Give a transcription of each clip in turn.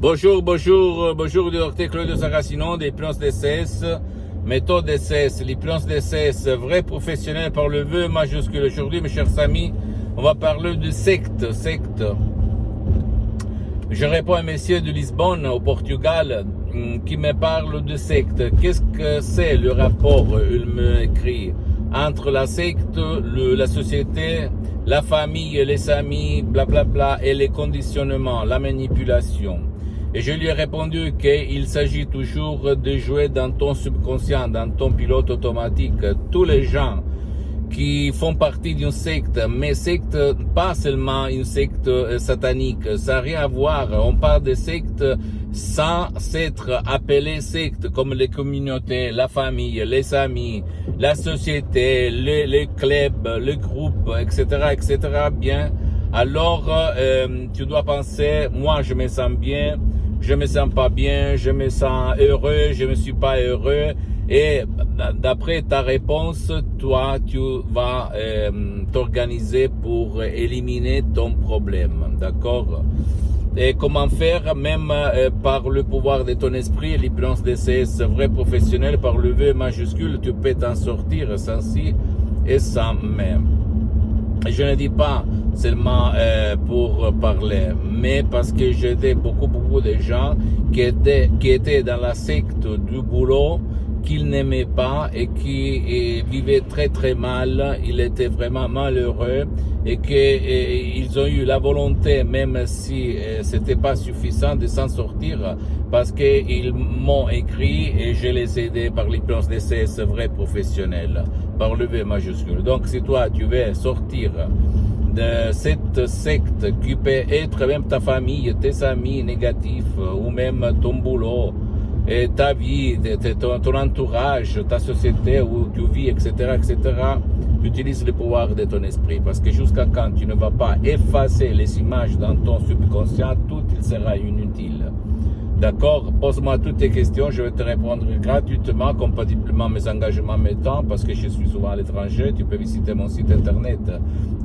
Bonjour, docteur Claudio Saracino, l'hypnose DCS, méthode DCS, l'hypnose DCS, vrai professionnel par le vœu majuscule. Aujourd'hui, mes chers amis, on va parler de secte. Je réponds à un monsieur de Lisbonne, au Portugal, qui me parle de secte. Qu'est-ce que c'est le rapport, il me écrit, entre la secte, la société, la famille, les amis, blablabla, et les conditionnements, la manipulation. Et je lui ai répondu qu'il s'agit toujours de jouer dans ton subconscient, dans ton pilote automatique. Tous les gens qui font partie d'une secte, mais secte, pas seulement une secte satanique, ça n'a rien à voir. On parle de sectes sans s'être appelé secte, comme les communautés, la famille, les amis, la société, les clubs, les groupes, etc., etc. Bien, alors tu dois penser, moi je me sens bien, je me sens pas bien, je me sens heureux, je me suis pas heureux. Et d'après ta réponse, toi, tu vas t'organiser pour éliminer ton problème, d'accord? Et comment faire, même par le pouvoir de ton esprit, l'hypnose DCS vrai professionnel, par le V majuscule, tu peux t'en sortir sans si et sans mais. Je ne dis pas seulement pour parler, mais parce que j'aidais beaucoup de gens qui étaient dans la secte du boulot, qu'ils n'aimaient pas et qui vivaient très mal. Ils étaient vraiment malheureux et qu'ils ont eu la volonté, même si c'était pas suffisant, de s'en sortir, parce qu'ils m'ont écrit et je les ai aidés par l'hypnose DCS vrai professionnel, par le V majuscule. Donc si toi tu veux sortir de cette secte qui peut être même ta famille, tes amis négatifs, ou même ton boulot, et ta vie, ton entourage, ta société où tu vis, etc., utilise le pouvoir de ton esprit. Parce que jusqu'à quand tu ne vas pas effacer les images dans ton subconscient, tout il sera inutile. D'accord? Pose-moi toutes tes questions, je vais te répondre gratuitement, compatiblement à mes engagements, mes temps, parce que je suis souvent à l'étranger. Tu peux visiter mon site internet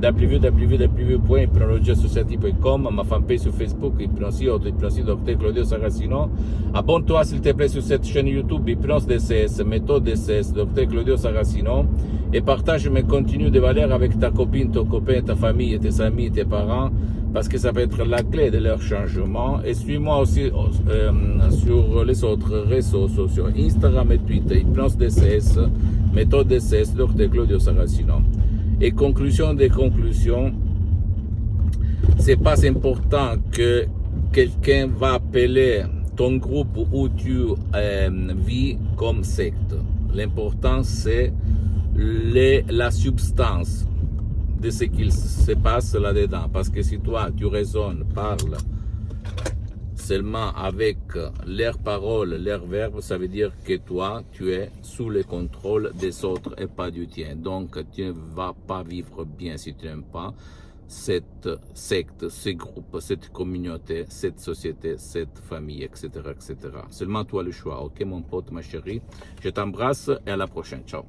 www.hypnologiasociety.com, ma fanpage sur Facebook, Hypnosie Dr Claudio Saracino. Abonne-toi s'il te plaît sur cette chaîne YouTube, Hypnose DCS, méthode DCS, Dr Claudio Saracino, et partage mes contenus de valeur avec ta copine, ton copain, ta famille, tes amis, tes parents, parce que ça peut être la clé de leur changement. Et suis-moi aussi sur les autres réseaux sociaux, Instagram et Twitter, Hypnose DCS, méthode DCS, Dr Claudio Saracino. Et conclusion des conclusions, c'est pas important que quelqu'un va appeler ton groupe où tu vis comme secte. L'important c'est la substance de ce qu'il se passe là-dedans. Parce que si toi, tu raisonnes, parles seulement avec leurs paroles, leurs verbes, ça veut dire que toi, tu es sous le contrôle des autres et pas du tien. Donc, tu ne vas pas vivre bien si tu n'aimes pas cette secte, ce groupe, cette communauté, cette société, cette famille, etc., etc. Seulement toi le choix, ok mon pote, ma chérie. Je t'embrasse et à la prochaine. Ciao.